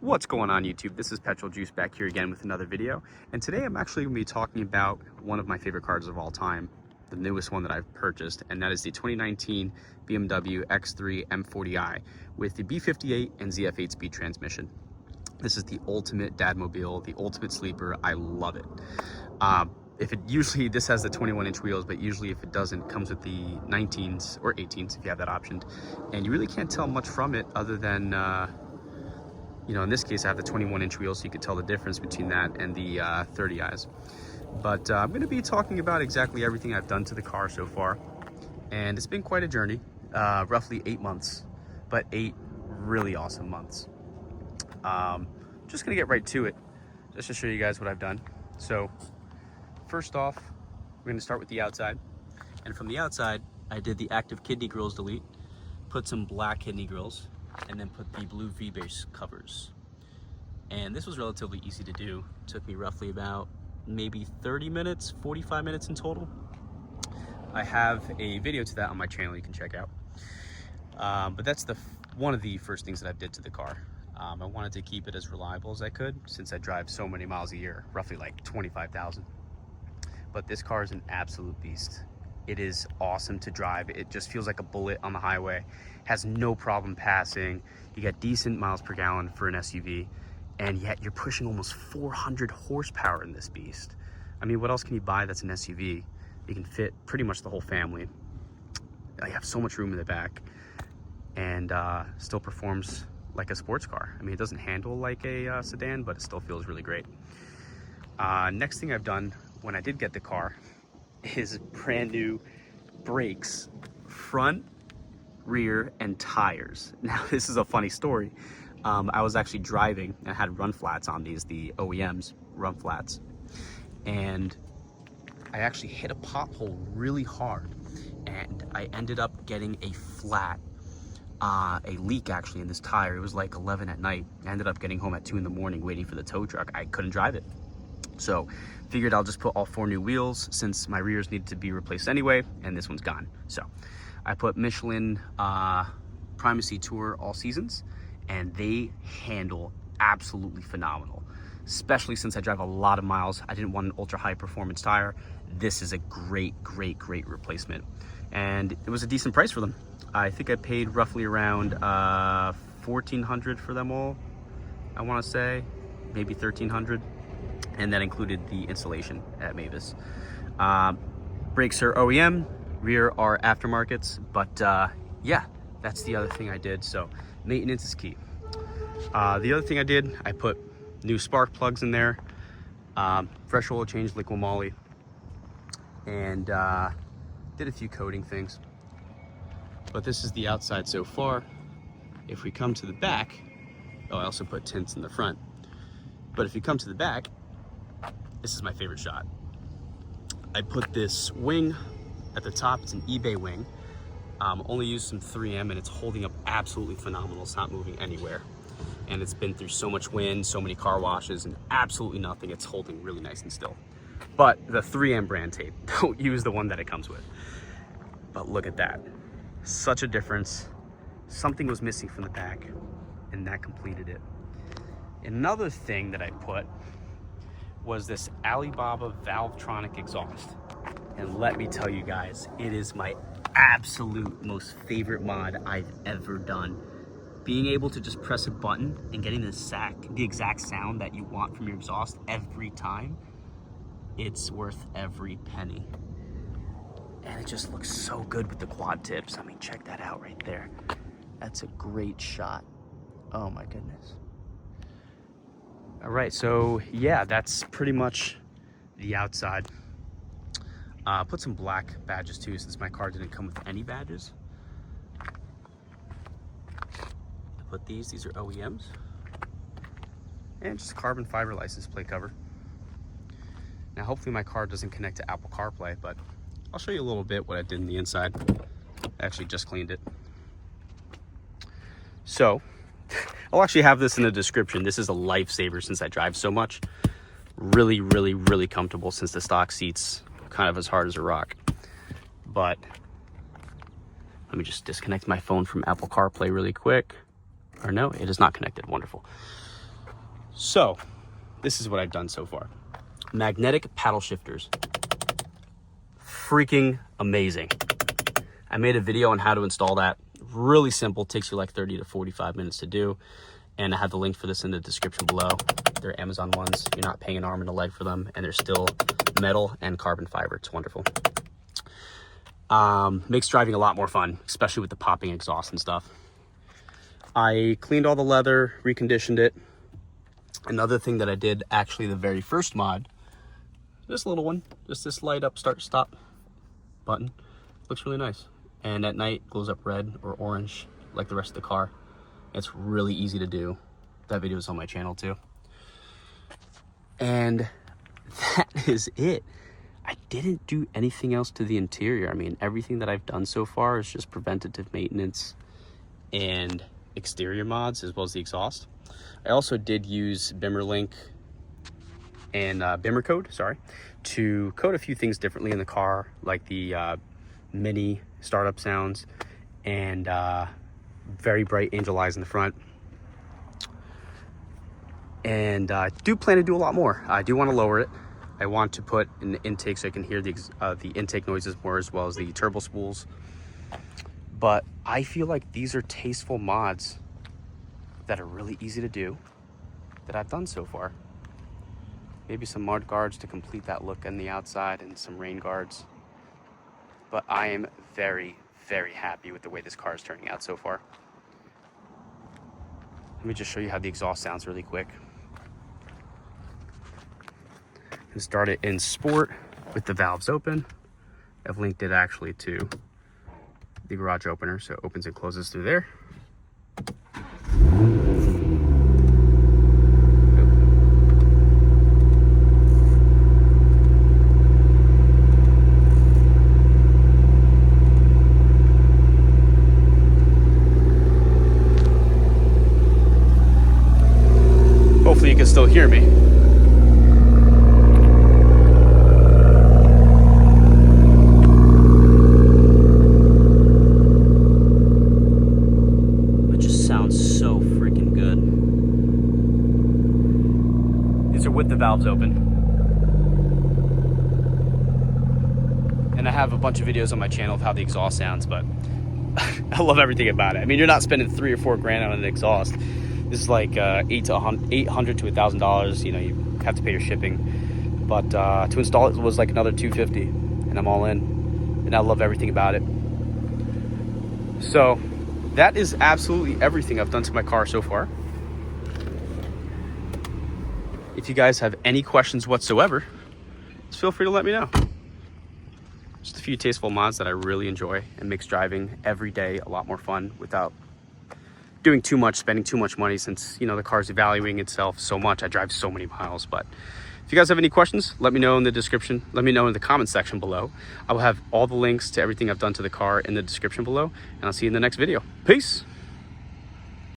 What's going on YouTube? This is Petrol Juice back here again with another video. And today I'm actually going to be talking about one of my favorite cars of all time, the newest one that I've purchased, and that is the 2019 BMW X3 M40i with the B58 and ZF8 speed transmission. This is the ultimate dadmobile, the ultimate sleeper. I love it. This has the 21-inch wheels, but usually if it doesn't, it comes with the 19s or 18s if you have that option. And you really can't tell much from it other than in this case, I have the 21-inch wheels, so you could tell the difference between that and the 30i's. But I'm going to be talking about exactly everything I've done to the car so far. And it's been quite a journey, roughly 8 months, but 8 really awesome months. Just going to get right to it, just to show you guys what I've done. So first off, we're going to start with the outside. And from the outside, I did the active kidney grills delete, put some black kidney grills, and then put the blue V-base covers. And this was relatively easy to do. It took me roughly about maybe 30 minutes, 45 minutes in total. I have a video to that on my channel you can check out. But that's one of the first things that I did to the car. I wanted to keep it as reliable as I could since I drive so many miles a year, roughly like 25,000. But this car is an absolute beast. It is awesome to drive. It just feels like a bullet on the highway. Has no problem passing. You get decent miles per gallon for an SUV, and yet you're pushing almost 400 horsepower in this beast. I mean, what else can you buy that's an SUV? You can fit pretty much the whole family. You have so much room in the back, and still performs like a sports car. I mean, it doesn't handle like a sedan, but it still feels really great. Next thing I've done when I did get the car is brand new brakes, front, rear, and tires. Now this is a funny story. I was actually driving and I had run flats on these, the OEMs run flats, and I actually hit a pothole really hard, and I ended up getting a flat, a leak actually in this tire. It was like 11 at night. I ended up getting home at 2 in the morning waiting for the tow truck. I couldn't drive it. So figured I'll just put all 4 new wheels since my rears needed to be replaced anyway, and this one's gone. So I put Michelin Primacy Tour all seasons, and they handle absolutely phenomenal, especially since I drive a lot of miles. I didn't want an ultra high performance tire. This is a great replacement, and it was a decent price for them. I think I paid roughly around $1,400 for them all. I want to say maybe $1,300. And that included the installation at Mavis. Brakes are OEM, rear are aftermarkets, but yeah, that's the other thing I did. So maintenance is key. The other thing I did, I put new spark plugs in there, fresh oil change, liquid moly, and did a few coating things. But this is the outside so far. If we come to the back, I also put tints in the front. But if you come to the back, this is my favorite shot. I put this wing at the top. It's an eBay wing. Only used some 3M, and it's holding up absolutely phenomenal. It's not moving anywhere. And it's been through so much wind, so many car washes, and absolutely nothing. It's holding really nice and still. But the 3M brand tape, don't use the one that it comes with. But look at that. Such a difference. Something was missing from the back, and that completed it. Another thing that I put was this Alibaba Valvetronic exhaust. And let me tell you guys, it is my absolute most favorite mod I've ever done. Being able to just press a button and getting the exact sound that you want from your exhaust every time, it's worth every penny. And it just looks so good with the quad tips. I mean, check that out right there. That's a great shot. Oh my goodness. All right, so yeah, that's pretty much the outside. Put some black badges too, since my car didn't come with any badges. I put these are OEMs. And just carbon fiber license plate cover. Now hopefully my car doesn't connect to Apple CarPlay, but I'll show you a little bit what I did in the inside. I actually just cleaned it. So, I'll actually have this in the description. This is a lifesaver since I drive so much. Really comfortable since the stock seat's kind of as hard as a rock. But let me just disconnect my phone from Apple CarPlay really quick. Or no, it is not connected. Wonderful. So this is what I've done so far. Magnetic paddle shifters. Freaking amazing. I made a video on how to install that. Really simple, takes you like 30 to 45 minutes to do. And I have the link for this in the description below. They're Amazon ones. You're not paying an arm and a leg for them, and they're still metal and carbon fiber. It's wonderful. Makes driving a lot more fun, especially with the popping exhaust and stuff. I cleaned all the leather, reconditioned it. Another thing that I did, actually the very first mod, this little one, just this light up start stop button, looks really nice. And at night glows up red or orange like the rest of the car. It's really easy to do. That video is on my channel too. And that is it. I didn't do anything else to the interior. I mean, everything that I've done so far is just preventative maintenance and exterior mods, as well as the exhaust. I also did use Bimmerlink and Bimmer code, to code a few things differently in the car, like the mini startup sounds and very bright angel eyes in the front. And I do plan to do a lot more. I do want to lower it. I want to put in the intake so I can hear the intake noises more, as well as the turbo spools. But I feel like these are tasteful mods that are really easy to do that I've done so far. Maybe some mud guards to complete that look on the outside and some rain guards. But I am very, very happy with the way this car is turning out so far. Let me just show you how the exhaust sounds really quick. And start it in sport with the valves open. I've linked it actually to the garage opener, so it opens and closes through there. Hopefully you can still hear me. It just sounds so freaking good. These are with the valves open. And I have a bunch of videos on my channel of how the exhaust sounds, but I love everything about it. I mean, you're not spending $3 or $4 grand on an exhaust. This is like $800 to $1,000. You know, you have to pay your shipping, but to install it was like another $250, and I'm all in. And I love everything about it. So that is absolutely everything I've done to my car so far. If you guys have any questions whatsoever, just feel free to let me know. Just a few tasteful mods that I really enjoy and makes driving every day a lot more fun without doing too much, spending too much money, since, you know, the car's evaluating itself so much. I drive so many miles. But if you guys have any questions, let me know in the description. Let me know in the comment section below. I will have all the links to everything I've done to the car in the description below, and I'll see you in the next video. Peace.